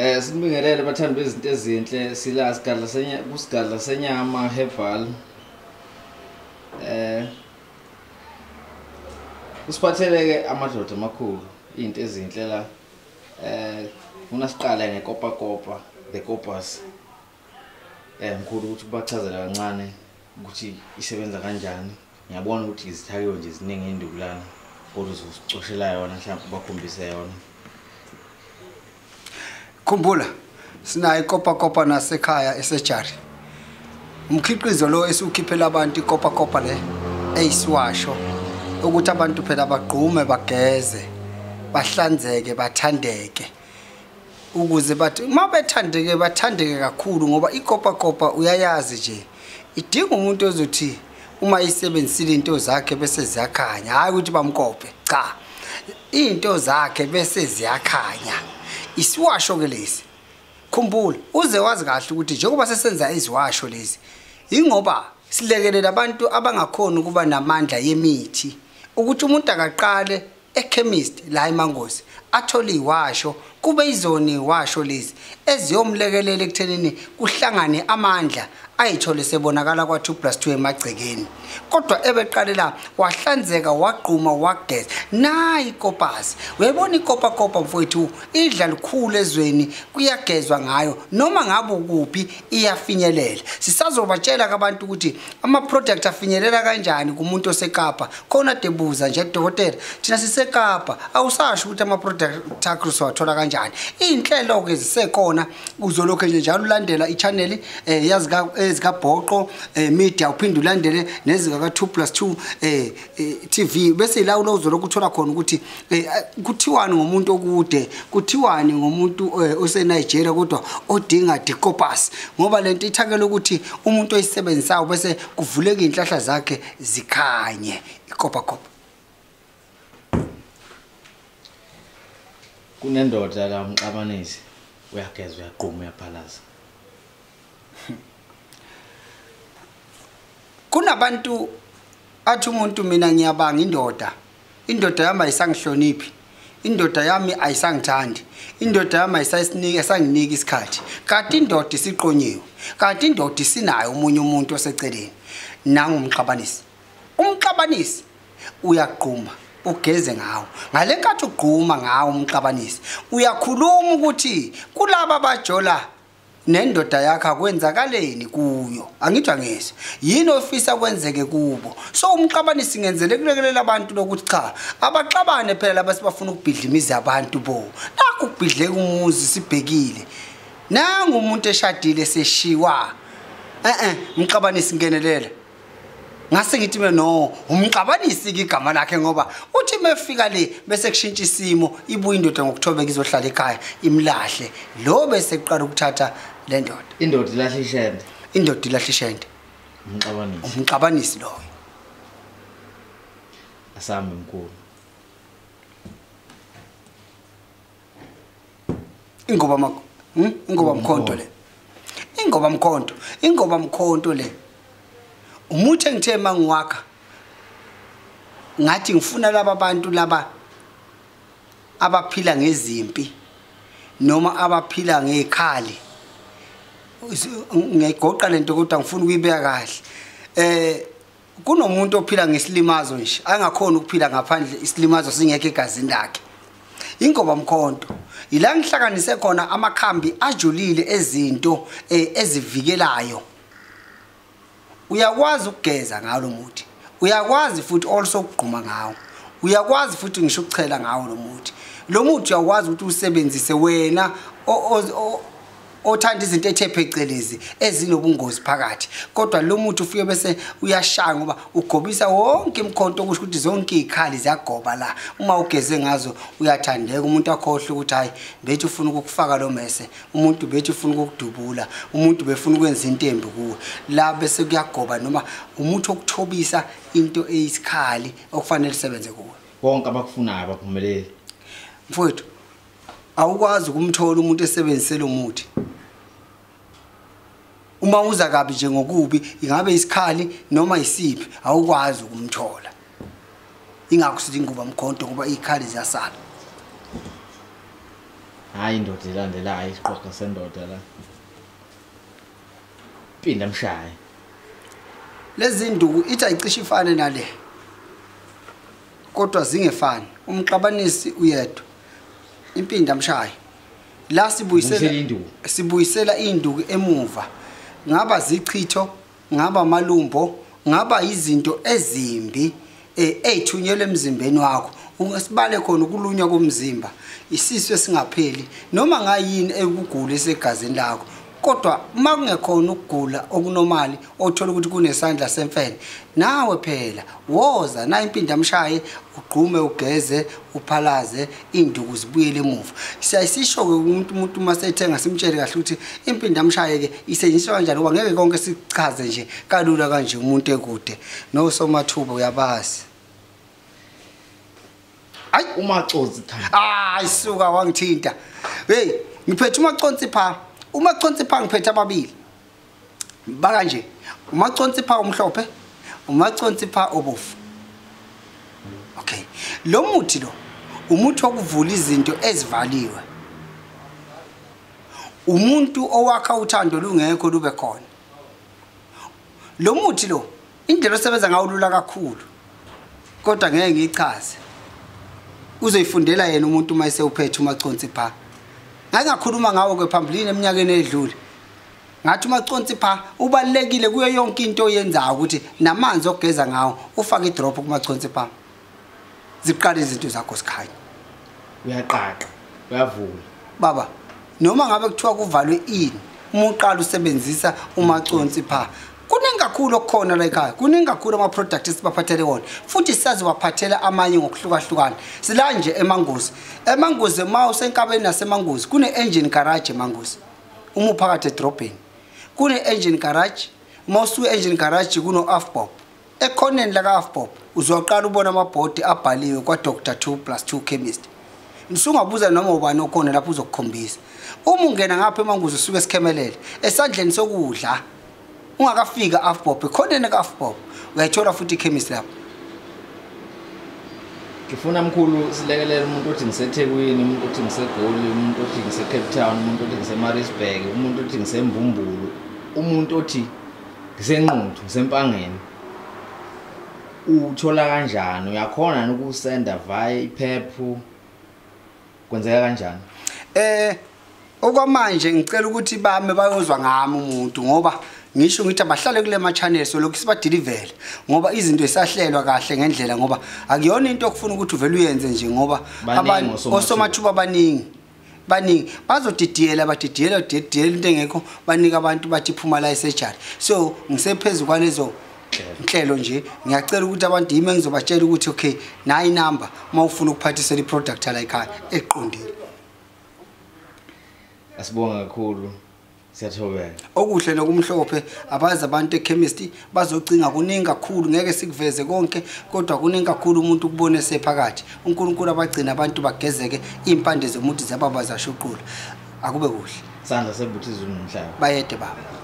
Sibingelele bathandi bezinto ezinhle sila kusigadla senyama herbal. Usiphatheleke amadoda amakhulu into ezinhle la. Ufuna siqala ngekopa the copas. Ngikhulu ukuthi bachazela kancane ukuthi isebenza kanjani. Ngiyabona ukuthi izithakelo nje ziningi endubulana kodwa uzocoshela yona mhlawumbe bakhombise yona. Khumbula sinayo ikopa nasekhaya esejari. Umkhiqizo lo esukhiphela abantu ikopa le eyisiwasho ukuthi abantu phela bagqume bageze bahlanzeke bathandeke ukuze bathi mabethandeke bathandeke kakhulu ngoba ikopa uyayazi nje idinga umuntu ozothi uma isebenzisile into zakhe bese ziyakhanya hayi ukuthi bamkope cha into zakhe bese ziyakhanya. Isiwasho ke lesi khumbula uze wazi kahle ukuthi njengoba sesenza iziwasho lezi ingoba silekelela abantu abangakhona ukuba namandla yemithi ukuthi umuntu akaqale echemist la eMangosi athole iwasho kube izona iwasho lezi eziyomlekelela ekuthenini kuhlangane amandla ayithole sebonakala kwa 2+2 emagcekeni kodwa ebeqalela wahlanzeka waqhuma wageza nayi ikopas uyayibona ikopa mfowethu idla likhulu ezweni kuyagezwa ngayo noma ngabe ukuphi iyafinyelela sisazobatshela abantu ukuthi ama product afinyelela kanjani kumuntu oseKapa khona debuza nje dokotela thina siseKapa awusasho ukuthi ama product akho siwathola kanjani inhlelo ke zisekhona uzolokho nje njalo ulandela ichannel yazika ezikabhoqo media uphinde ulandele nezika ka2+2 TV bese la uzolokho uthola khona ukuthi kuthiwani ngomuntu okude kuthiwani ngomuntu oseNigeria kodwa odinga decopas ngoba lento ithakela ukuthi umuntu oyisebenzisayo bese kuvuleka inhlahla zakhe zikhanye ikopa kunendoda la umxabanisi uyageza uyaqhuma uyaphalaza. Kunabantu athi umuntu mina ngiyabanga indoda yami ayisangihloniphi indoda yami ayisangithandi indoda yami ayisanginiki isikhathi kanti indoda isiqonyiwe kanti indoda isinayo umunye umuntu oseceleni nangu umxabanisi uyaqhuma ugeze ngawo ngale nkathi ugquma ngawo umxabanisi uyakhuluma ukuthi kulabo abajola nendoda yakhe akwenzakaleni kuyo angitshwa ngese yini ofisa kwenzeke kubo so umxabanisi ngenzele kulekelela abantu lokuthi cha abaxabane phela labasibafuna ukubhidlimiza abantu bo nakho ukubhidleka umuzi sibhekile nangu umuntu eshadile seshiwa umxabanisi ngenelela ngase ngithi no umxabanisi igama lakhe ngoba uthi mefika le bese kushintsha isimo ibuye indoda ngokuthobeka izohlala ekhaya imlahle lo bese eqala ukuthatha le ndoda Indoda ilahlishende. indoda ilahlishende umxabanisi lo Asami mkhulu. ingoba mkhonto le umuthi engithe mangiwakha ngathi ngifuna laba bantu laba abaphila ngezimpi noma abaphila ngekhali ngigoqa lento kodwa ngifuna ukuyibeka kahle kunomuntu ophila ngesilimazo nje angakhona ukuphila ngaphandle isilimazo singekho egazini lakhe ingoba mkhonto ila ngihlanganise khona amakhambi ajulile ezinto ezivikelayo uyakwazi ukugeza ngawo lo muthi uyakwazi futhi also ukugquma ngawo uyakwazi futhi ngisho ukuchela ngawo lo muthi uyakwazi ukuthi usebenzise wena othanda izinto ethephecelezi ezinobungozi phakathi kodwa lo muthi ufike bese uyashaya ngoba ugobisa wonke imkhonto okusho ukuthi zonke izikhali ziyagoba la uma ugeze ngazo uyathandeka umuntu akhohle ukuthi hayi bethi ufuna ukufaka lo mese umuntu bethi ufuna ukudubula umuntu befuna ukwenza into embi kuwe la bese kuyagoba noma umuthi okuthobisa into eyisikhali okufanele isebenze kuwe Bonke abakufunayo abaphumeleli. Mfowethu awukwazi ukumthola umuntu esebenzise lo muthi uma uza kabi nje ngokubi ingabe isikhali noma isiphi awukwazi ukumthola ingakho sithi ingoba mkhonto ngoba izikhali ziyasala hayi indoda elandelayo isiqoqo sendoda la Pinda mshaye lezi nduku ithi ayicishe ifane nale kodwa zingefani umxabanisi uyedwa impinda mshaye la sibuyisela induku emuva ngaba zichitho ngaba malumbo ngaba izinto ezimbi ethunyelwe emzimbeni wakho ungasibale khona ukulunywa komzimba isizwe singapheli noma ngayini ekugula esegazini lakho kodwa makungekhona ukugula okunormali othola ukuthi kunesandla semfene nawe phela woza na impinda mshaye ugqume ugeze uphalaze induku zibuyele emuva siyayisisho ke umuntu masethenga simtshele kahle ukuthi impinda mshaye ke isenyiswa kanjani ngoba ngeke konke sichaze nje kalula kanje umuntu ekude no somathuba uyabazi Ay uMaconsi suka wangithinta hey ngiphethe uMaconsi pha uMaconsi pha ngiphethe ababili baka nje uMaconsi pha omhlophe uMaconsi pha obofu okay lo muthi lo umuthi okuvula izinto ezivaliwe umuntu owakha uthando lungekho lube khona lo muthi lo indlela osebenza ngawo lula kakhulu kodwa ngeke ngichaze uzoyifundela yena umuntu mayise uphethe uMaconsi pha ngakhuluma ngawo ke phambilini eminyakeni edlule ngathi uMaconsi pha ubalekile kuyo yonke into oyenzayo ukuthi namanzi ogeza ngawo ufake idrop kuMaconsi pha ziqala izinto zakho sikhanya uyaqaqa uyavula baba noma ngabe kuthiwa kuvalwe ini uma uqala usebenzisa uMaconsi pha kuningi kakhulu okukhona la ekhaya kuningi kakhulu ama products esibaphathele wona futhi siyazi baphathela amanye ngokuhlukahlukana sila nje emangozi ma usenkabeni nasemangozi kune engine garage emangozi uma uphakathi edrobheni kune engine garage uma usu engine garage kuno afbob ekhoneni la ka afbob uzoqala ubona amabhodi abhaliwe kwa Dr 2+2 chemist nisungabuza noma ubani okhona lapho uzokukhombisa uma ungena ngapha emangozi usuke esikhemelele esandleni sokudla ungakafika afbob ekhoneni ka afbob uyayithola futhi ichemist lapho ngifuna mkhulu silekelela umuntu othi ngiseThekwini umuntu othi ngiseGoli umuntu othi ngiseCape Town umuntu othi ngiseMaritzburg umuntu othi ngiseMbumbulu umuntu othi ngisenquthu ngisempangeni uthola kanjani uyakhona ukusenda via iphephu kwenzeka kanjani okwamanje ngicela ukuthi bame bayozwa ngami umuntu ngoba ngisho ngithi abahlale kule ma channels lokho sibadilivele ngoba izinto esahlelwa kahle ngendlela ngoba akuyona into okufuna ukuthi uvele uyenze nje ngoba abantu osomathuba baningi bazodidiyela into engekho banika abantu bathi iphuma la esurgery so ngisephezulu kwalezo inhlelo nje ngiyacela ukuthi abantu yimi engizobatshela ukuthi okay nayi inamba mawufuna ukuphathisela iproduct la ekhaya eqondile asibonga kakhulu siyathobeka okuhle nokumhlophe abazi abantu echemist bazocinga kuningi kakhulu ngeke sikuveze konke kodwa kuningi kakhulu umuntu ukubone sephakathi uNkulunkulu abagcina abantu bagezeke impande zomuntu zababa zashuqula akube kuhle sandla sebuthizo nomhlaba bayede baba